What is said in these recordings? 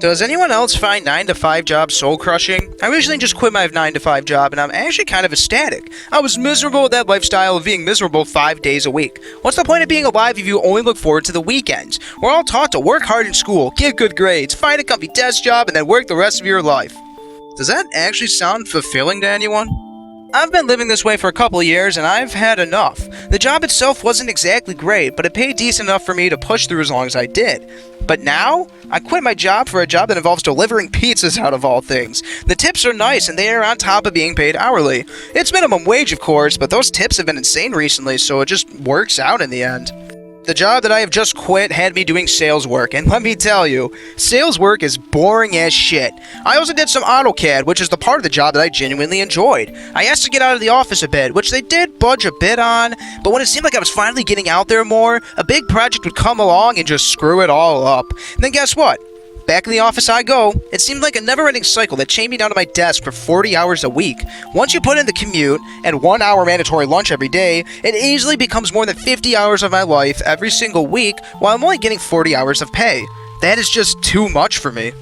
Does anyone else find 9 to 5 jobs soul crushing? I recently just quit my 9 to 5 job and I'm actually kind of ecstatic. I was miserable with that lifestyle of being miserable 5 days a week. What's the point of being alive if you only look forward to the weekends? We're all taught to work hard in school, get good grades, find a comfy desk job, and then work the rest of your life. Does that actually sound fulfilling to anyone? I've been living this way for a couple of years and I've had enough. The job itself wasn't exactly great, but it paid decent enough for me to push through as long as I did. But now, I quit my job for a job that involves delivering pizzas out of all things. The tips are nice and they are on top of being paid hourly. It's minimum wage of course, but those tips have been insane recently, so it just works out in the end. The job that I have just quit had me doing sales work, and let me tell you, sales work is boring as shit. I also did some AutoCAD, which is the part of the job that I genuinely enjoyed. I asked to get out of the office a bit, which they did budge a bit on, but when it seemed like I was finally getting out there more, a big project would come along and just screw it all up. And then guess what? Back in the office I go. It seemed like a never-ending cycle that chained me down to my desk for 40 hours a week. Once you put in the commute and 1 hour mandatory lunch every day, it easily becomes more than 50 hours of my life every single week while I'm only getting 40 hours of pay. That is just too much for me.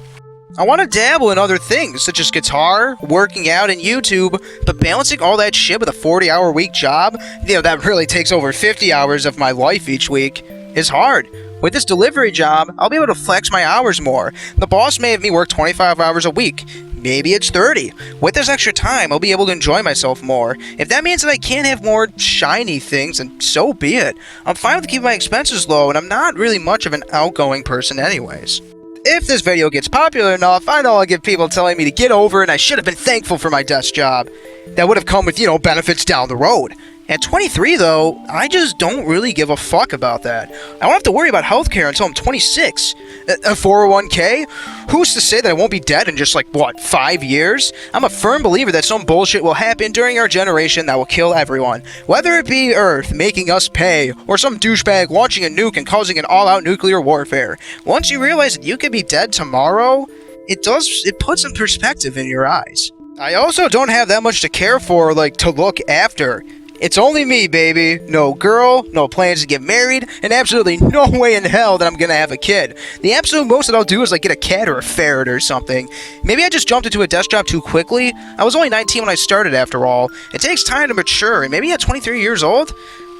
I want to dabble in other things, such as guitar, working out, and YouTube, but balancing all that shit with a 40-hour week job, that really takes over 50 hours of my life each week, is hard. With this delivery job, I'll be able to flex my hours more. The boss may have me work 25 hours a week. Maybe it's 30. With this extra time, I'll be able to enjoy myself more. If that means that I can't have more shiny things, then so be it. I'm fine with keeping my expenses low, and I'm not really much of an outgoing person anyways. If this video gets popular enough, I know I'll get people telling me to get over it and I should have been thankful for my desk job. That would have come with, benefits down the road. At 23, though, I just don't really give a fuck about that. I won't have to worry about healthcare until I'm 26. A 401k? Who's to say that I won't be dead in just 5 years? I'm a firm believer that some bullshit will happen during our generation that will kill everyone. Whether it be Earth making us pay, or some douchebag launching a nuke and causing an all-out nuclear warfare. Once you realize that you could be dead tomorrow, it puts some perspective in your eyes. I also don't have that much to care for, to look after. It's only me, baby. No girl, no plans to get married, and absolutely no way in hell that I'm gonna have a kid. The absolute most that I'll do is get a cat or a ferret or something. Maybe I just jumped into a desk job too quickly. I was only 19 when I started after all. It takes time to mature, and maybe at 23 years old,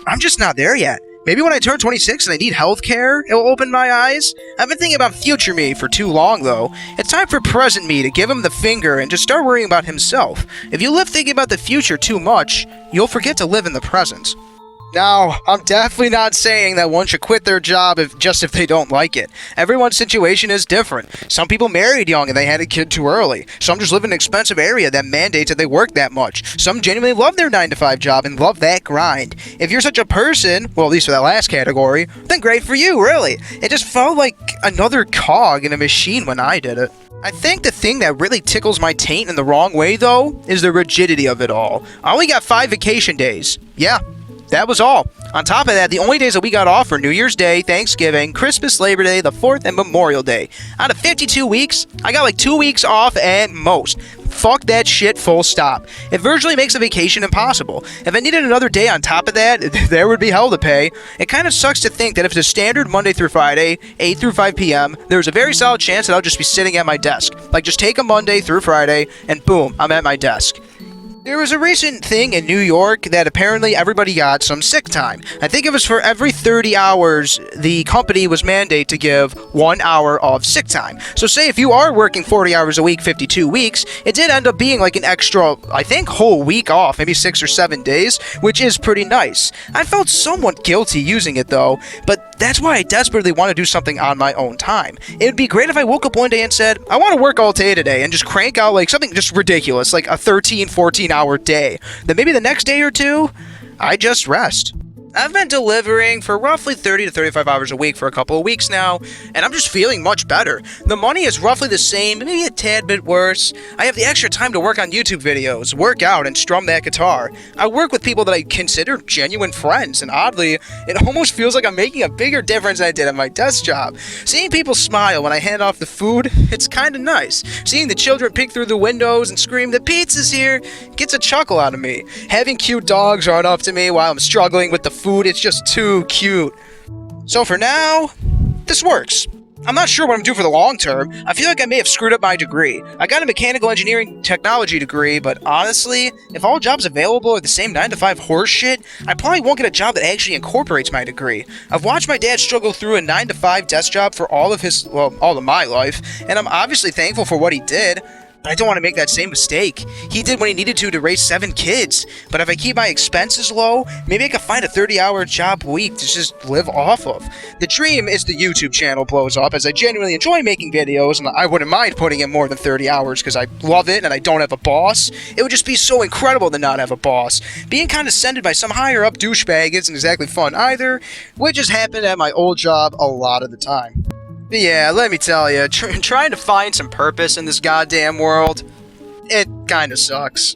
I'm just not there yet. Maybe when I turn 26 and I need healthcare, it will open my eyes. I've been thinking about future me for too long, though. It's time for present me to give him the finger and just start worrying about himself. If you live thinking about the future too much, you'll forget to live in the present. Now, I'm definitely not saying that one should quit their job if they don't like it. Everyone's situation is different. Some people married young and they had a kid too early. Some just live in an expensive area that mandates that they work that much. Some genuinely love their 9 to 5 job and love that grind. If you're such a person, well, at least for that last category, then great for you, really. It just felt like another cog in a machine when I did it. I think the thing that really tickles my taint in the wrong way, though, is the rigidity of it all. I only got 5 vacation days. Yeah. That was all. On top of that, the only days that we got off were New Year's Day, Thanksgiving, Christmas, Labor Day, the 4th, and Memorial Day. Out of 52 weeks, I got 2 weeks off at most. Fuck that shit, full stop. It virtually makes a vacation impossible. If I needed another day on top of that, there would be hell to pay. It kind of sucks to think that if it's a standard Monday through Friday, 8 through 5 p.m., there's a very solid chance that I'll just be sitting at my desk. Just take a Monday through Friday, and boom, I'm at my desk. There was a recent thing in New York that apparently everybody got some sick time. I think it was for every 30 hours, the company was mandated to give 1 hour of sick time. So say if you are working 40 hours a week, 52 weeks, it did end up being an extra, I think, whole week off, maybe 6 or 7 days, which is pretty nice. I felt somewhat guilty using it though, but that's why I desperately want to do something on my own time. It would be great if I woke up one day and said, I want to work all day today and just crank out something just ridiculous, a 13, 14-hour day. Then maybe the next day or two, I just rest. I've been delivering for roughly 30 to 35 hours a week for a couple of weeks now, and I'm just feeling much better. The money is roughly the same, maybe a tad bit worse. I have the extra time to work on YouTube videos, work out, and strum that guitar. I work with people that I consider genuine friends, and oddly, it almost feels like I'm making a bigger difference than I did at my desk job. Seeing people smile when I hand off the food, it's kinda nice. Seeing the children peek through the windows and scream, "The pizza's here," gets a chuckle out of me. Having cute dogs run up to me while I'm struggling with the food, it's just too cute. So for now, this works. I'm not sure what I'm doing for the long term. I feel like I may have screwed up my degree. I got a mechanical engineering technology degree, but honestly, if all jobs available are the same 9 to 5 horse shit, I probably won't get a job that actually incorporates my degree. I've watched my dad struggle through a 9 to 5 desk job for all of my life, and I'm obviously thankful for what he did. I don't want to make that same mistake. He did what he needed to raise 7 kids. But if I keep my expenses low, maybe I could find a 30-hour job week to just live off of. The dream is the YouTube channel blows up, as I genuinely enjoy making videos, and I wouldn't mind putting in more than 30 hours because I love it and I don't have a boss. It would just be so incredible to not have a boss. Being condescended by some higher-up douchebag isn't exactly fun either, which has happened at my old job a lot of the time. But yeah, let me tell you, trying to find some purpose in this goddamn world, it kinda sucks.